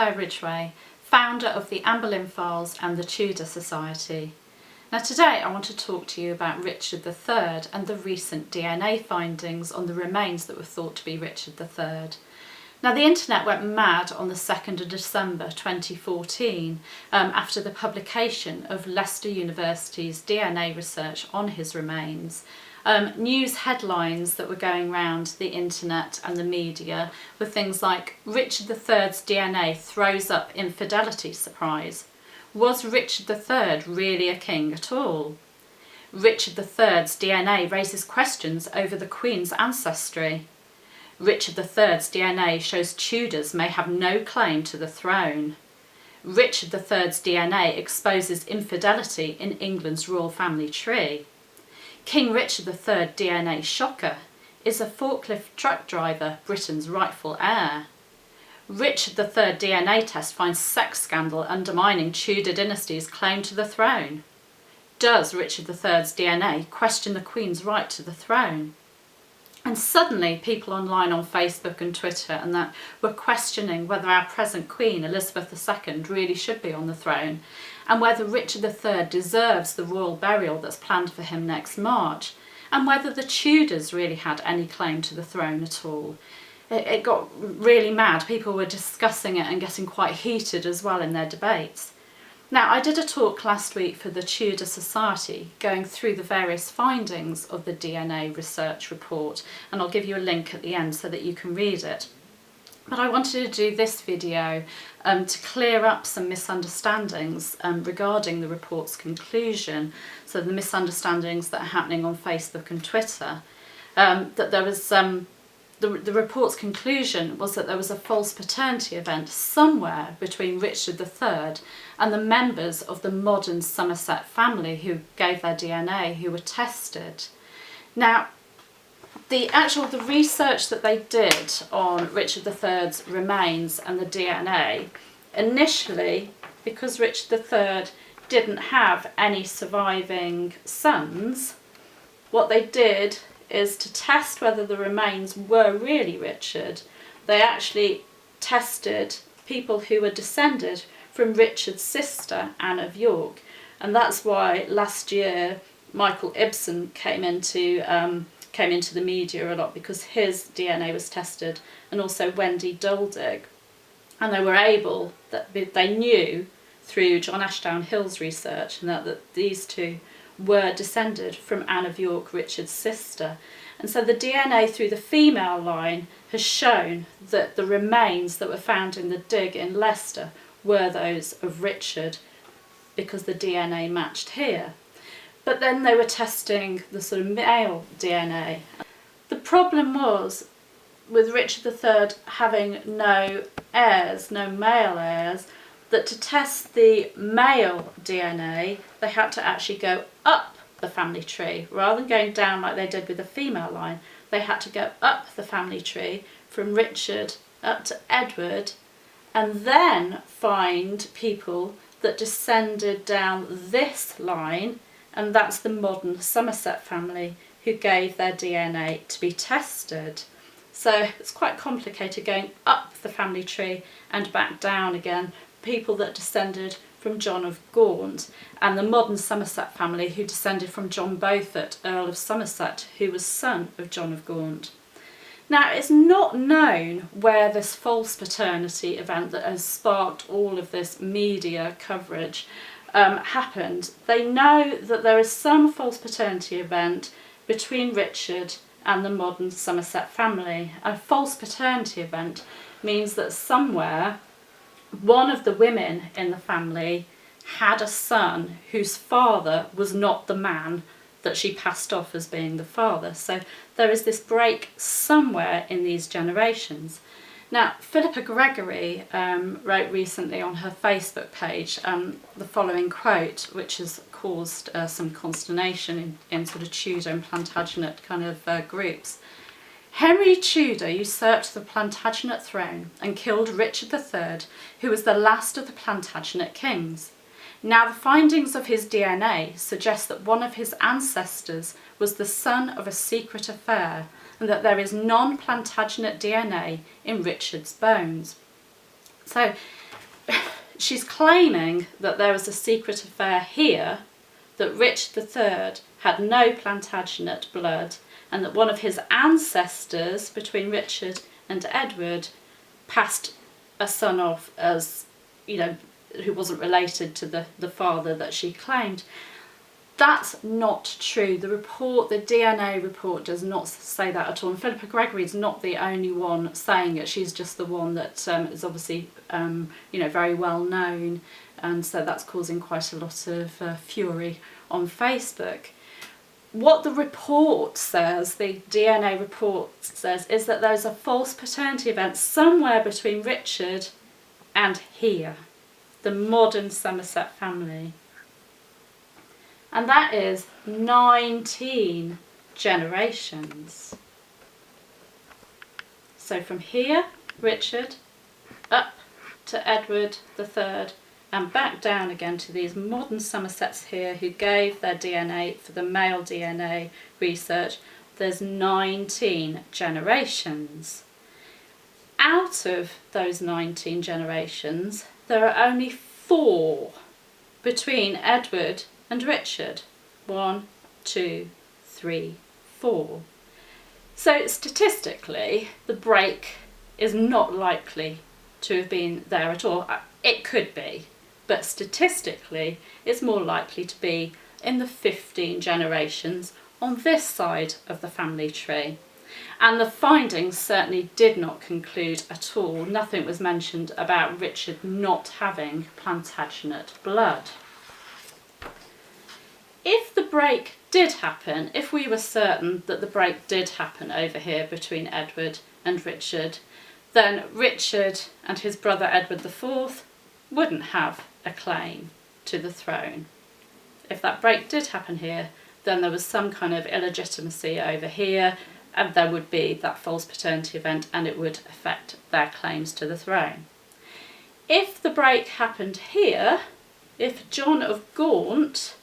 Claire Ridgway, founder of the Anne Boleyn Files and the Tudor Society. Now today I want to talk to you about Richard III and the recent DNA findings on the remains that were thought to be Richard III. Now the internet went mad on the 2nd of December 2014 after the publication of Leicester University's DNA research on his remains. News headlines that were going around the internet and the media were things like Richard III's DNA throws up infidelity surprise. Was Richard III really a king at all? Richard III's DNA raises questions over the Queen's ancestry. Richard III's DNA shows Tudors may have no claim to the throne. Richard III's DNA exposes infidelity in England's royal family tree. King Richard III DNA shocker. Is a forklift truck driver Britain's rightful heir? Richard III DNA test finds sex scandal undermining Tudor dynasty's claim to the throne. Does Richard III's DNA question the Queen's right to the throne? And suddenly people online on Facebook and Twitter and that were questioning whether our present Queen, Elizabeth II, really should be on the throne, and whether Richard III deserves the royal burial that's planned for him next March, and whether the Tudors really had any claim to the throne at all. It got really mad. People were discussing it and getting quite heated as well in their debates. Now, I did a talk last week for the Tudor Society going through the various findings of the DNA research report, and I'll give you a link at the end so that you can read it. But I wanted to do this video to clear up some misunderstandings regarding the report's conclusion, so the misunderstandings that are happening on Facebook and Twitter, that there was the report's conclusion was that there was a false paternity event somewhere between Richard III and the members of the modern Somerset family who gave their DNA, who were tested. Now, the research that they did on Richard III's remains and the DNA, initially, because Richard III didn't have any surviving sons, what they did is to test whether the remains were really Richard. They actually tested people who were descended from Richard's sister, Anne of York, and that's why last year Michael Ibsen came into the media a lot, because his DNA was tested, and also Wendy Doldig, and they knew through John Ashdown Hill's research and that these two were descended from Anne of York, Richard's sister. And so the DNA through the female line has shown that the remains that were found in the dig in Leicester were those of Richard, because the DNA matched here. But then they were testing the sort of male DNA. The problem was, with Richard III having no heirs, no male heirs, that to test the male DNA, they had to actually go up the family tree. Rather than going down like they did with the female line, they had to go up the family tree from Richard up to Edward, and then find people that descended down this line, and that's the modern Somerset family who gave their DNA to be tested. So it's quite complicated going up the family tree and back down again. People that descended from John of Gaunt, and the modern Somerset family who descended from John Beaufort, Earl of Somerset, who was son of John of Gaunt. Now, it's not known where this false paternity event that has sparked all of this media coverage happened. They know that there is some false paternity event between Richard and the modern Somerset family. A false paternity event means that somewhere one of the women in the family had a son whose father was not the man that she passed off as being the father. So there is this break somewhere in these generations. Now, Philippa Gregory wrote recently on her Facebook page the following quote, which has caused some consternation in sort of Tudor and Plantagenet kind of groups. Henry Tudor usurped the Plantagenet throne and killed Richard III, who was the last of the Plantagenet kings. Now the findings of his DNA suggest that one of his ancestors was the son of a secret affair, and that there is non-Plantagenet DNA in Richard's bones. So she's claiming that there was a secret affair here, that Richard III had no Plantagenet blood, and that one of his ancestors between Richard and Edward passed a son off as, you know, who wasn't related to the father that she claimed. That's not true. The DNA report does not say that at all. And Philippa Gregory is not the only one saying it. She's just the one that is obviously, very well known, and so that's causing quite a lot of fury on Facebook. What the report says, the DNA report says, is that there's a false paternity event somewhere between Richard and here, the modern Somerset family. And that is 19 generations. So from here, Richard, up to Edward III, and back down again to these modern Somersets here who gave their DNA for the male DNA research, there's 19 generations. Out of those 19 generations, there are only 4 between Edward and Richard. 1, 2, 3, 4. So statistically, the break is not likely to have been there at all. It could be, but statistically, it's more likely to be in the 15 generations on this side of the family tree. And the findings certainly did not conclude at all. Nothing was mentioned about Richard not having Plantagenet blood. If the break did happen, if we were certain that the break did happen over here between Edward and Richard, then Richard and his brother Edward IV wouldn't have a claim to the throne. If that break did happen here, then there was some kind of illegitimacy over here, and there would be that false paternity event, and it would affect their claims to the throne. If the break happened here, if John of Gaunt,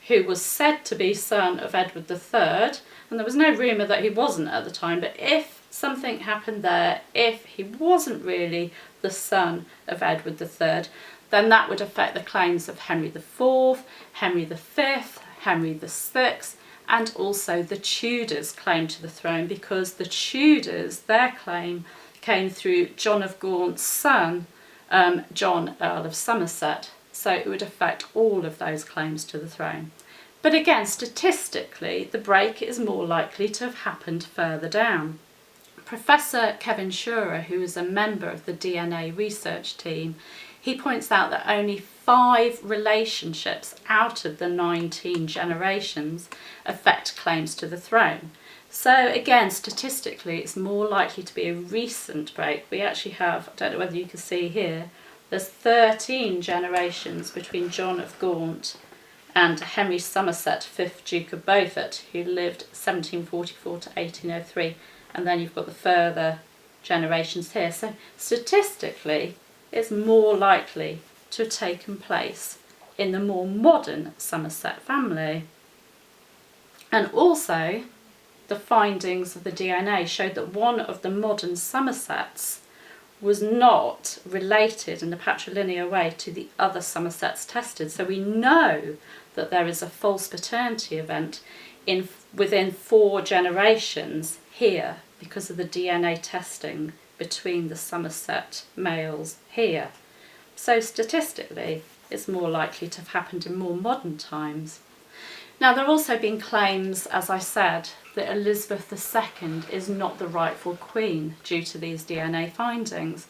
who was said to be son of Edward III, and there was no rumour that he wasn't at the time, but if something happened there, if he wasn't really the son of Edward III, then that would affect the claims of Henry IV, Henry V, Henry VI, and also the Tudors' claim to the throne, because the Tudors, their claim came through John of Gaunt's son, John, Earl of Somerset. So it would affect all of those claims to the throne. But again, statistically, the break is more likely to have happened further down. Professor Kevin Shurer, who is a member of the DNA research team, he points out that only 5 relationships out of the 19 generations affect claims to the throne. So again, statistically, it's more likely to be a recent break. We actually have, I don't know whether you can see here, there's 13 generations between John of Gaunt and Henry Somerset, 5th Duke of Beaufort, who lived 1744 to 1803, and then you've got the further generations here. So statistically, it's more likely to have taken place in the more modern Somerset family. And also, the findings of the DNA showed that one of the modern Somersets was not related in a patrilineal way to the other Somersets tested. So we know that there is a false paternity event within 4 generations here because of the DNA testing between the Somerset males here. So statistically, it's more likely to have happened in more modern times. Now, there have also been claims, as I said, that Elizabeth II is not the rightful queen due to these DNA findings.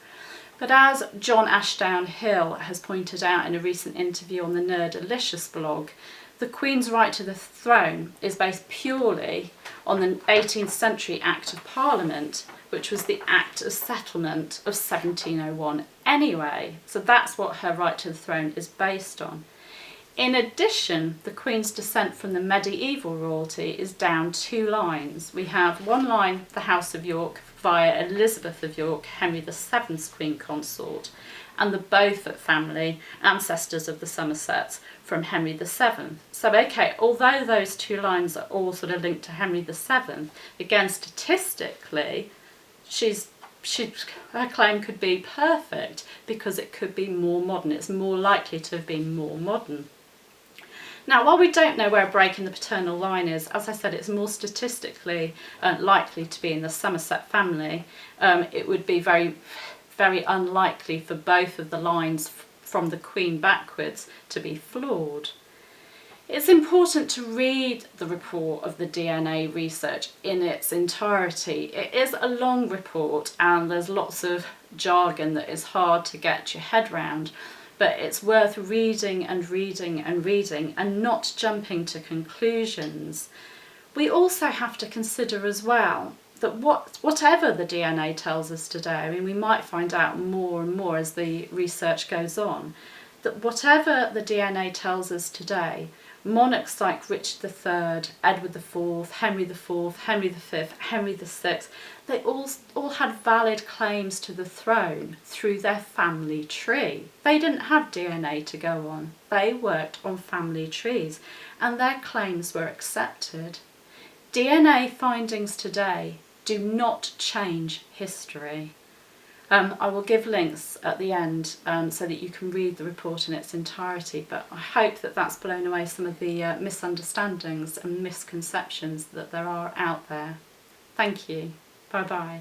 But as John Ashdown Hill has pointed out in a recent interview on the Nerdalicious blog, the Queen's right to the throne is based purely on the 18th century Act of Parliament, which was the Act of Settlement of 1701 anyway. So that's what her right to the throne is based on. In addition, the Queen's descent from the medieval royalty is down 2 lines. We have one line, the House of York, via Elizabeth of York, Henry VII's Queen Consort, and the Beaufort family, ancestors of the Somersets, from Henry VII. So, okay, although those 2 lines are all sort of linked to Henry VII, again, statistically, she's her claim could be perfect because it could be more modern. It's more likely to have been more modern. Now, while we don't know where a break in the paternal line is, as I said, it's more statistically likely to be in the Somerset family. It would be very, very unlikely for both of the lines from the Queen backwards to be flawed. It's important to read the report of the DNA research in its entirety. It is a long report and there's lots of jargon that is hard to get your head round, but it's worth reading and reading and reading and not jumping to conclusions. We also have to consider as well that whatever the DNA tells us today, I mean, we might find out more and more as the research goes on, that whatever the DNA tells us today, monarchs like Richard III, Edward IV, Henry IV, Henry V, Henry VI, they all had valid claims to the throne through their family tree. They didn't have DNA to go on. They worked on family trees and their claims were accepted. DNA findings today do not change history. I will give links at the end so that you can read the report in its entirety, but I hope that that's blown away some of the misunderstandings and misconceptions that there are out there. Thank you. Bye bye.